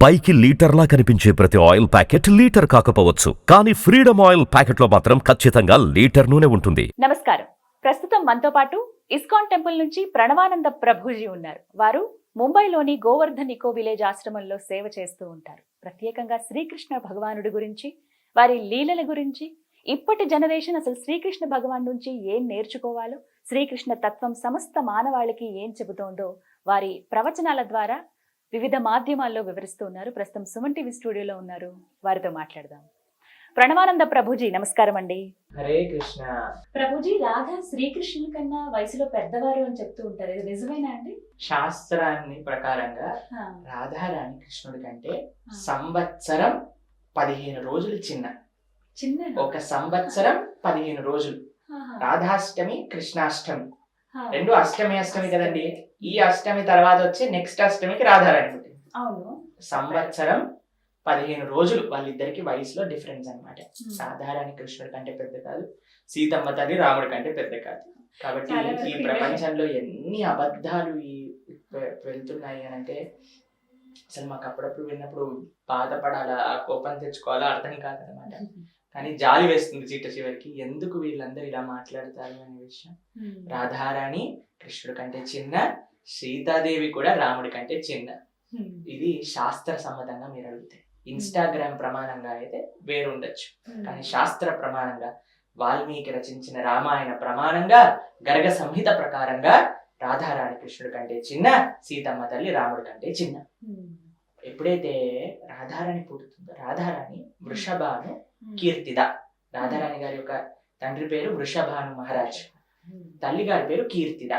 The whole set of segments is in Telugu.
పైకి లీటర్లా కనిపించే ప్రతి ఆయిల్ ప్యాకెట్ లీటర్ కాకపోవచ్చు, కానీ ఫ్రీడమ్ ఆయిల్ ప్యాకెట్లో మాత్రం ఖచ్చితంగా లీటర్ నూనె ఉంటుంది. నమస్కారం. ప్రస్తుతం మనతో పాటు ఇస్కాన్ టెంపుల్ నుంచి ప్రణవానంద ప్రభుజీ ఉన్నారు. వారు ముంబైలోని గోవర్ధన్ ఇకో విలేజ్ ఆశ్రమంలో సేవ చేస్తూ ఉంటారు. ప్రత్యేకంగా శ్రీకృష్ణ భగవానుడి గురించి, వారి లీలల గురించి, ఇప్పటి జనరేషన్ అసలు శ్రీకృష్ణ భగవాన్ నుంచి ఏం నేర్చుకోవాలో, శ్రీకృష్ణ తత్వం సమస్త మానవాళికి ఏం చెబుతోందో వారి ప్రవచనాల ద్వారా వివిధ మాధ్యమాల్లో వివరిస్తూ ఉన్నారు. ప్రస్తుతం సుమన్ టీవీ స్టూడియోలో ఉన్నారు. వారితో మాట్లాడదాం. ప్రణవానంద ప్రభుజీ, నమస్కారం అండి. హరే కృష్ణ. ప్రభుజీ, రాధ శ్రీకృష్ణుల కన్నా వయసులో పెద్దవారు అని చెప్తూ ఉంటారు, ఇది నిజమేనా అండి? శాస్త్రాన్ని ప్రకారంగా రాధారాణి కృష్ణుడి కంటే సంవత్సరం 15 రోజులు చిన్న. ఒక సంవత్సరం 15 రోజులు. రాధాష్టమి, కృష్ణాష్టమి రెండు అష్టమి కదండి. ఈ అష్టమి తర్వాత వచ్చే నెక్స్ట్ అష్టమికి రాధారాణి పుట్టింది. అవును. సంవత్సరం 15 రోజులు వాళ్ళిద్దరికి వయసులో డిఫరెన్స్ అన్నమాట. రాధారాణి కృష్ణుడి కంటే పెద్ద కాదు, సీతమ్మ తల్లి రాముడి కంటే పెద్ద కాదు. కాబట్టి ఈ ప్రపంచంలో ఎన్ని అబద్ధాలు వెళ్తున్నాయి అని అంటే అసలు మాకు అప్పుడప్పుడు విన్నప్పుడు బాధపడాలా, కోపం తెచ్చుకోవాలా అర్థం కాదనమాట. కానీ జాలి వేస్తుంది చివరికి, ఎందుకు వీళ్ళందరూ ఇలా మాట్లాడతారు అనే విషయం. రాధారాణి కృష్ణుడి కంటే చిన్న, సీతాదేవి కూడా రాముడి కంటే చిన్న. ఇది శాస్త్ర సమ్మతంగా మీరు అడిగితే. ఇన్స్టాగ్రామ్ ప్రమాణంగా అయితే వేరుండొచ్చు, కానీ శాస్త్ర ప్రమాణంగా, వాల్మీకి రచించిన రామాయణ ప్రమాణంగా, గర్గ సంహిత ప్రకారంగా రాధారాణి కృష్ణుడి కంటే చిన్న, సీతమ్మ తల్లి రాముడి కంటే చిన్న. ఎప్పుడైతే రాధారాణి పుడుతుందో, రాధారాణి వృషభాను కీర్తిద. రాధారాణి గారి యొక్క తండ్రి పేరు వృషభాను మహారాజ్, తల్లి గారి పేరు కీర్తిద.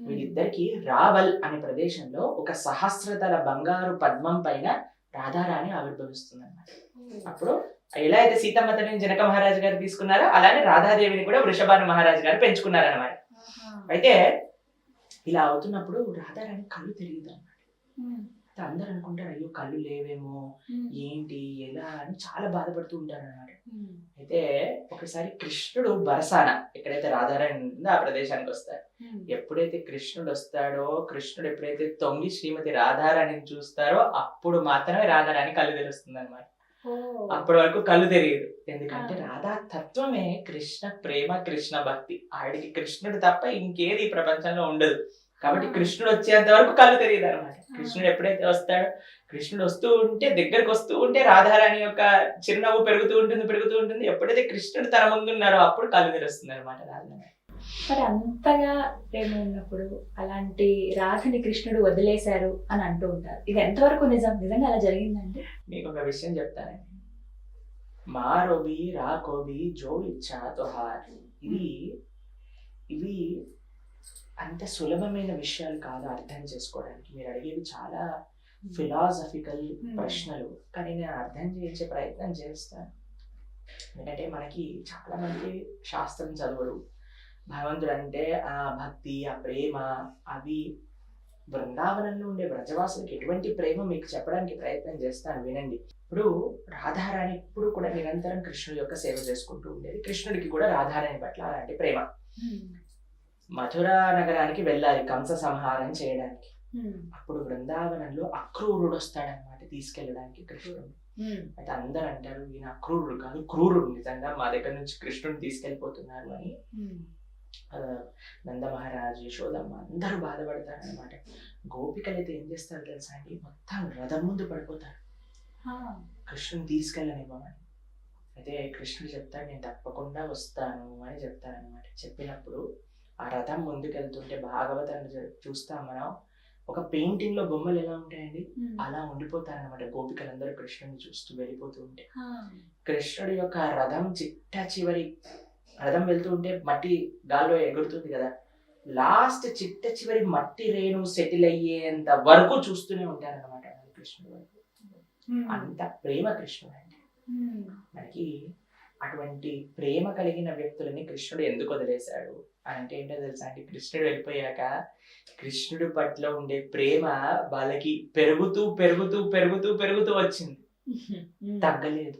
వీళ్ళిద్దరికి రావల్ అనే ప్రదేశంలో ఒక సహస్రతల బంగారు పద్మం పైన రాధారాణి ఆవిర్భవిస్తుంది అన్నమాట. అప్పుడు ఎలా అయితే సీతమ్మ తల్లిని జనక మహారాజు గారు తీసుకున్నారో, అలానే రాధాదేవిని కూడా వృషభాను మహారాజు గారు పెంచుకున్నారన్నమాట. అయితే ఇలా అవుతున్నప్పుడు రాధారాణి కళ్ళు తిరిగింది అన్నమాట. అందరు అనుకుంటారు, అయ్యో కళ్ళు లేవేమో, ఏంటి ఎలా అని చాలా బాధపడుతూ ఉంటారు అన్నమాట. అయితే ఒకసారి కృష్ణుడు బరసాన, ఎక్కడైతే రాధారాణి ఉందో ఆ ప్రదేశానికి వస్తాడు. ఎప్పుడైతే కృష్ణుడు వస్తాడో, కృష్ణుడు ఎప్పుడైతే తొంగి శ్రీమతి రాధారాణిని చూస్తారో అప్పుడు మాత్రమే రాధారాణి కళ్ళు తెరుస్తుంది అనమాట. అప్పటి వరకు కళ్ళు తెలియదు. ఎందుకంటే రాధా తత్వమే కృష్ణ ప్రేమ, కృష్ణ భక్తి. ఆవిడికి కృష్ణుడు తప్ప ఇంకేది ఈ ప్రపంచంలో ఉండదు. కాబట్టి కృష్ణుడు వచ్చేంత వరకు కళ్ళు తెలియదు అనమాట. కృష్ణుడు ఎప్పుడైతే వస్తాడో, కృష్ణుడు వస్తూ ఉంటే, దగ్గరకు వస్తూ ఉంటే రాధారాణి యొక్క చిరునవ్వు పెరుగుతూ ఉంటుంది. ఎప్పుడైతే కృష్ణుడు తన ముందు ఉన్నారో అప్పుడు కళ్ళు తెరుస్తుంది అనమాట రాధారాణి. మరి అంతగా ప్రేమ ఉన్నప్పుడు అలాంటి రాధని కృష్ణుడు వదిలేశారు అని అంటూ ఉంటారు. ఇది ఎంతవరకు నిజంగా అలా జరిగిందండి? మీకు ఒక విషయం చెప్తానండి. మారోబి రాకోబి జో ఇచ్చా తోహార్. ఇవి అంత సులభమైన విషయాలు కాదు అర్థం చేసుకోవడానికి. మీరు అడిగేవి చాలా ఫిలాసఫికల్ ప్రశ్నలు, కానీ నేను అర్థం చేసే ప్రయత్నం చేస్తాను. ఎందుకంటే మనకి చాలా మంది శాస్త్రం చదవరు. భగవంతుడు అంటే ఆ భక్తి, ఆ ప్రేమ, అవి బృందావనంలో ఉండే బ్రజవాసులకు ఎటువంటి ప్రేమ మీకు చెప్పడానికి ప్రయత్నం చేస్తాను, వినండి. ఇప్పుడు రాధారాణి ఇప్పుడు కూడా నిరంతరం కృష్ణుడి యొక్క సేవ చేసుకుంటూ ఉండేది. కృష్ణుడికి కూడా రాధారాణి పట్ల అలాంటి ప్రేమ. మథురా నగరానికి వెళ్ళాలి కంస సంహారం చేయడానికి. అప్పుడు బృందావనంలో అక్రూరుడు వస్తాడనమాట తీసుకెళ్ళడానికి కృష్ణుడు. అయితే అందరు అంటారు, ఈయన అక్రూరుడు కాదు, క్రూరుడు. నిజంగా మా దగ్గర నుంచి కృష్ణుడిని తీసుకెళ్ళిపోతున్నారు అని నంద మహారాజు, యశోదమ్మ అందరూ బాధపడతారు అనమాట. గోపికలు అయితే ఏం చేస్తారు తెలుసా అండి, మొత్తం రథం ముందు పడిపోతారు కృష్ణుని తీసుకెళ్ళనివ్వమని. అయితే కృష్ణుడు చెప్తాడు, నేను తప్పకుండా వస్తాను అని చెప్తారనమాట. చెప్పినప్పుడు ఆ రథం ముందుకెళ్తుంటే భాగవతాన్ని చూస్తాం మనం, ఒక పెయింటింగ్ లో బొమ్మలు ఎలా ఉంటాయండి అలా ఉండిపోతారనమాట. గోపికలందరూ కృష్ణుని చూస్తూ వెళ్ళిపోతూ ఉంటే, కృష్ణుడి యొక్క రథం చివరి రథం వెళ్తూ ఉంటే మట్టి గాల్లో ఎగురుతుంది కదా, లాస్ట్ చివరి మట్టి రేణు సెటిల్ అయ్యేంత వరకు చూస్తూనే ఉంటారనమాట కృష్ణుడు వరకు. అంత ప్రేమ కృష్ణుడు అంటే. మనకి అటువంటి ప్రేమ కలిగిన వ్యక్తులని కృష్ణుడు ఎందుకు వదిలేశాడు అని అంటే ఏంటో తెలుసా అండి, కృష్ణుడు వెళ్ళిపోయాక కృష్ణుడి పట్ల ఉండే ప్రేమ వాళ్ళకి పెరుగుతూ వచ్చింది, తగ్గలేదు.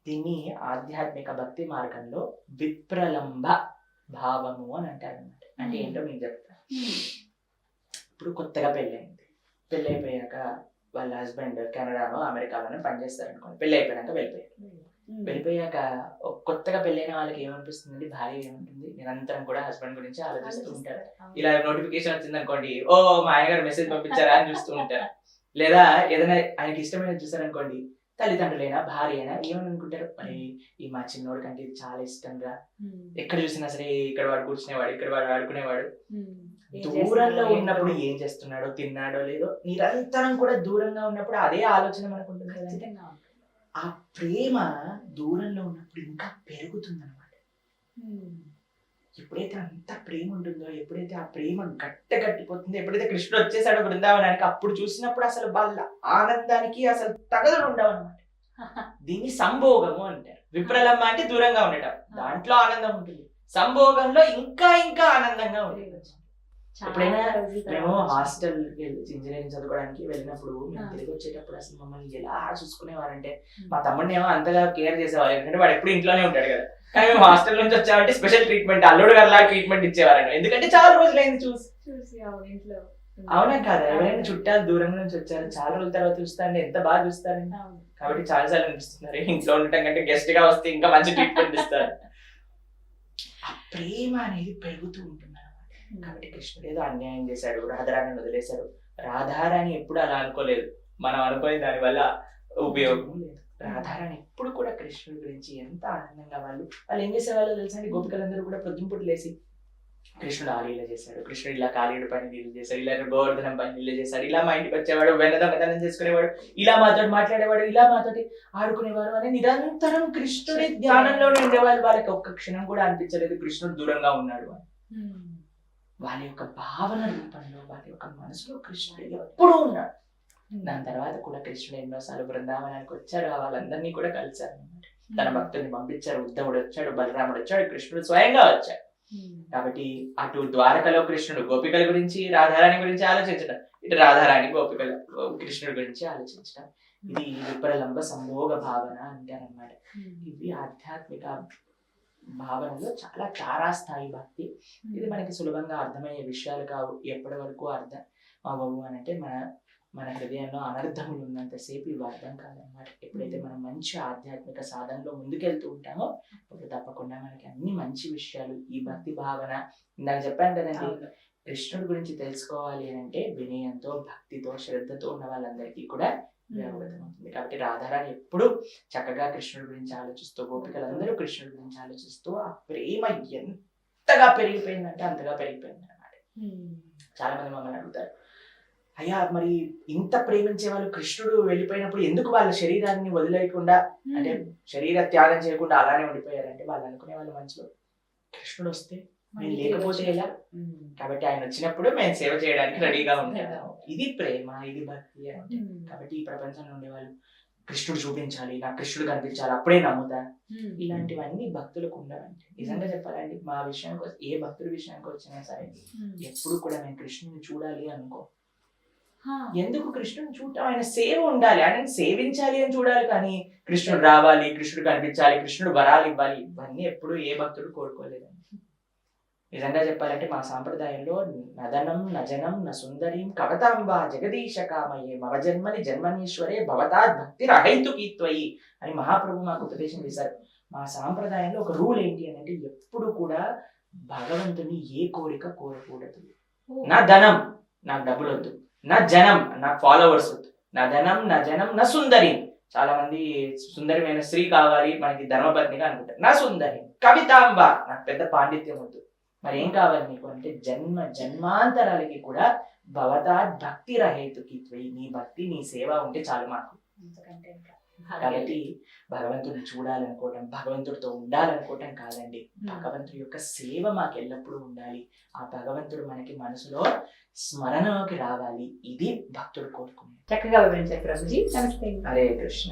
దీన్ని ఆధ్యాత్మిక భక్తి మార్గంలో విప్రలంబ భావము అని అంటారు అన్నమాట. అంటే ఏంటో మీకు చెప్తాను. ఇప్పుడు కొత్తగా పెళ్ళైపోయాక వాళ్ళ హస్బెండ్ కెనడానో అమెరికాలోనో పనిచేస్తారు అనుకోండి, పెళ్ళి అయిపోయాక వెళ్ళిపోయాక కొత్తగా పెళ్ళైన వాళ్ళకి ఏమనిపిస్తుంది, భార్య ఏముంటుంది, నిరంతరం కూడా హస్బెండ్ గురించి ఆలోచిస్తూ ఉంటారు. ఇలా నోటిఫికేషన్ వచ్చింది అనుకోండి, ఓ మా ఆయనగారు మెసేజ్ పంపించారా అని చూస్తూ ఉంటారు. లేదా ఏదైనా ఆయనకి ఇష్టమైన చూసారనుకోండి, తల్లిదండ్రులైనా భార్య అయినా ఏమని అనుకుంటారు, మరి ఈ మా చిన్నోడి కంటే ఇది చాలా ఇష్టంగా, ఎక్కడ చూసినా సరే ఇక్కడ వాడు కూర్చునేవాడు, ఇక్కడ వాడు ఆడుకునేవాడు. దూరంలో ఉన్నప్పుడు ఏం చేస్తున్నాడో, తిన్నాడో లేదో, నిరంతరం కూడా దూరంగా ఉన్నప్పుడు అదే ఆలోచన మనకు ఉంటుంది కదా. ఆ ప్రేమ దూరంలో ఉన్నప్పుడు ఇంకా పెరుగుతుంది అనమాట. ఎప్పుడైతే అంత ప్రేమ ఉంటుందో, ఎప్పుడైతే ఆ ప్రేమ గట్టిపోతుందో, ఎప్పుడైతే కృష్ణుడు వచ్చేసాడో బృందావనానికి, అప్పుడు చూసినప్పుడు అసలు వాళ్ళ ఆనందానికి అసలు తగదులు ఉండవు అనమాట. దీన్ని సంభోగము అంటారు. విప్రలమ్మ అంటే దూరంగా ఉండటం, దాంట్లో ఆనందం ఉంటుంది. సంభోగంలో ఇంకా ఇంకా ఆనందంగా ఉంటుంది. ఎప్పుడైనా మేము హాస్టల్ ఇంజనీరింగ్ చదువుకోవడానికి వెళ్ళినప్పుడు మేము తిరిగి వచ్చేటప్పుడు అసలు మమ్మల్ని ఎలా చూసుకునేవారంటే, మా తమ్ముడిని ఏమో అంతగా కేర్ చేసేవారు, ఎందుకంటే వాడు ఎప్పుడు ఇంట్లోనే ఉంటాడు కదా. కానీ మేము హాస్టల్ నుంచి వచ్చామంటే స్పెషల్ ట్రీట్మెంట్, అల్లుడు గారిలా ట్రీట్మెంట్ ఇచ్చేవారు. ఎందుకంటే చాలా రోజులైంది చూసి. అవునా కదా, ఎవరైనా చుట్టాలు దూరం నుంచి వచ్చారు, చాలా రోజుల తర్వాత చూస్తారండి, ఎంత బాగా చూస్తారండి. కాబట్టి చాలా సార్లు అనిపిస్తున్నారు, ఇంట్లో ఉండటం కంటే గెస్ట్ గా వస్తే ఇంకా మంచి ట్రీట్మెంట్ ఇస్తారు. ఆ ప్రేమ అనేది పెరుగుతూ ఉంటుంది. కాబట్టి కృష్ణుడు ఏదో అన్యాయం చేశాడు, రాధారాణిని వదిలేశాడు. రాధారాణి ఎప్పుడు అలా అనుకోలేదు, మనం అనుకునే దాని వల్ల ఉపయోగం లేదు. రాధారాణి ఎప్పుడు కూడా కృష్ణుడి గురించి ఎంత ఆనందంగా వాళ్ళు ఏం చేసేవాళ్ళు తెలుసా అండి, గోపికలందరూ కూడా పొద్దుంపుడు లేసి కృష్ణుడు ఆ లీల చేశాడు, కృష్ణుడు ఇలా కాళీయుడు పైన నీళ్ళు చేశాడు, ఇలా గోవర్ధనం పైన నీళ్ళు చేశాడు, ఇలా మా ఇంటికి వచ్చేవాడు, వెన్న దొంగతనం చేసుకునేవాడు, ఇలా మాతో మాట్లాడేవాడు, ఇలా మాతోటి ఆడుకునేవాడు అని నిరంతరం కృష్ణుడి ధ్యానంలోనే ఉండేవాళ్ళు. వాళ్ళకి ఒక్క క్షణం కూడా అనిపించలేదు కృష్ణుడు దూరంగా ఉన్నాడు అని. వాళ్ళ యొక్క భావన రూపంలో, వాళ్ళ యొక్క మనసులో కృష్ణుడు ఎప్పుడూ ఉన్నాడు. దాని తర్వాత కూడా కృష్ణుడు ఎన్నోసార్లు బృందావనానికి వచ్చాడు, వాళ్ళందరినీ కూడా కలిశారు అన్నమాట. తన భక్తుల్ని పంపించారు, ఉద్ధవుడు వచ్చాడు, బలరాముడు వచ్చాడు, కృష్ణుడు స్వయంగా వచ్చాడు. కాబట్టి అటు ద్వారకలో కృష్ణుడు గోపికల గురించి, రాధారాణి గురించి ఆలోచించడం, ఇటు రాధారాణి గోపికల కృష్ణుడి గురించి ఆలోచించడం, ఇది విప్రలంబ సంభోగ భావన అంటారనమాట. ఇవి ఆధ్యాత్మిక భావనలో చాలా తారాస్థాయి భక్తి. ఇది మనకి సులభంగా అర్థమయ్యే విషయాలు కావు. ఎప్పటి వరకు అర్థం అవ్వవు అని అంటే మన హృదయంలో అనర్థములు ఉన్నంతసేపు ఇవి అర్థం కాదనమాట. ఎప్పుడైతే మనం మంచి ఆధ్యాత్మిక సాధనలో ముందుకెళ్తూ ఉంటామో అప్పుడు తప్పకుండా మనకి అన్ని మంచి విషయాలు, ఈ భక్తి భావన, ఇందాక చెప్పాను కదండి, కృష్ణుడి గురించి తెలుసుకోవాలి అంటే వినయంతో, భక్తితో, శ్రద్ధతో ఉన్న వాళ్ళందరికీ కూడా అవుతుంది. కాబట్టి రాధారాణి ఎప్పుడు చక్కగా కృష్ణుడి గురించి ఆలోచిస్తూ, గోపికలందరూ కృష్ణుడి గురించి ఆలోచిస్తూ, ఆ ప్రేమ ఎంతగా పెరిగిపోయిందంటే అంతగా పెరిగిపోయింది అనమాట. చాలా మంది మమ్మల్ని అడుగుతారు, అయ్యా మరి ఇంత ప్రేమించే వాళ్ళు కృష్ణుడు వెళ్ళిపోయినప్పుడు ఎందుకు వాళ్ళ శరీరాన్ని వదిలేయకుండా, అంటే శరీర త్యాగం చేయకుండా అలానే ఉండిపోయారంటే, వాళ్ళు అనుకునే వాళ్ళ మనసులో కృష్ణుడు వస్తే నేను లేకపోతే ఎలా, కాబట్టి ఆయన వచ్చినప్పుడు మేము సేవ చేయడానికి రెడీగా ఉంటాము. ఇది ప్రేమ, ఇది భక్తి అంటే. కాబట్టి ఈ ప్రపంచంలో ఉండేవాళ్ళు కృష్ణుడు చూపించాలి, నాకు కృష్ణుడు కనిపించాలి అప్పుడే నమ్ముతా, ఇలాంటివన్నీ భక్తులకు ఉండవండి. నిజంగా చెప్పాలండి, మా విషయానికి ఏ భక్తుల విషయానికి వచ్చినా సరే ఎప్పుడు కూడా మేము కృష్ణుని చూడాలి అనుకో. ఎందుకు కృష్ణుని చూడటం, ఆయన సేవ ఉండాలి, ఆయన సేవించాలి అని చూడాలి. కానీ కృష్ణుడు రావాలి, కృష్ణుడు కనిపించాలి, కృష్ణుడు వరాలు ఇవ్వాలి, ఇవన్నీ ఎప్పుడు ఏ భక్తుడు కోరుకోలేదండి. నిజంగా చెప్పాలంటే మా సాంప్రదాయంలో నదనం నజనం న సుందరీం కవతాంబా జగదీశ కామయే మవజన్మని జన్మనీశ్వరే భవతాద్ భక్తి రహైతుకీత్వయి అని మహాప్రభు మాకు ఉపదేశం చేశారు. మా సాంప్రదాయంలో ఒక రూల్ ఏంటి అని అంటే, ఎప్పుడు కూడా భగవంతుని ఏ కోరిక కోరకూడదు. నా ధనం, నాకు డబ్బులు వద్దు, నా జనం, నాకు ఫాలోవర్స్ వద్దు, నా ధనం నా జనం నా సుందరి. చాలా మంది సుందరమైన స్త్రీ కావాలి మనకి ధర్మపత్నిగా అనుకుంటారు. నా సుందరి కవితాంబ, నాకు పెద్ద పాండిత్యం వద్దు. మరి ఏం కావాలి నీకు అంటే, జన్మ జన్మాంతరాలకి కూడా భవతాద్ భక్తి రహేతుకి, నీ భక్తి నీ సేవ ఉంటే చాలు మాకు. కాబట్టి భగవంతుడిని చూడాలనుకోవటం, భగవంతుడితో ఉండాలనుకోవటం కాదండి, భగవంతుడి యొక్క సేవ మాకు ఎల్లప్పుడూ ఉండాలి. ఆ భగవంతుడు మనకి మనసులో స్మరణలోకి రావాలి. ఇది భక్తుడు కోరుకునేది. చక్కగా వివరించారు ప్రభుజీ. నమస్తే. హరే కృష్ణ.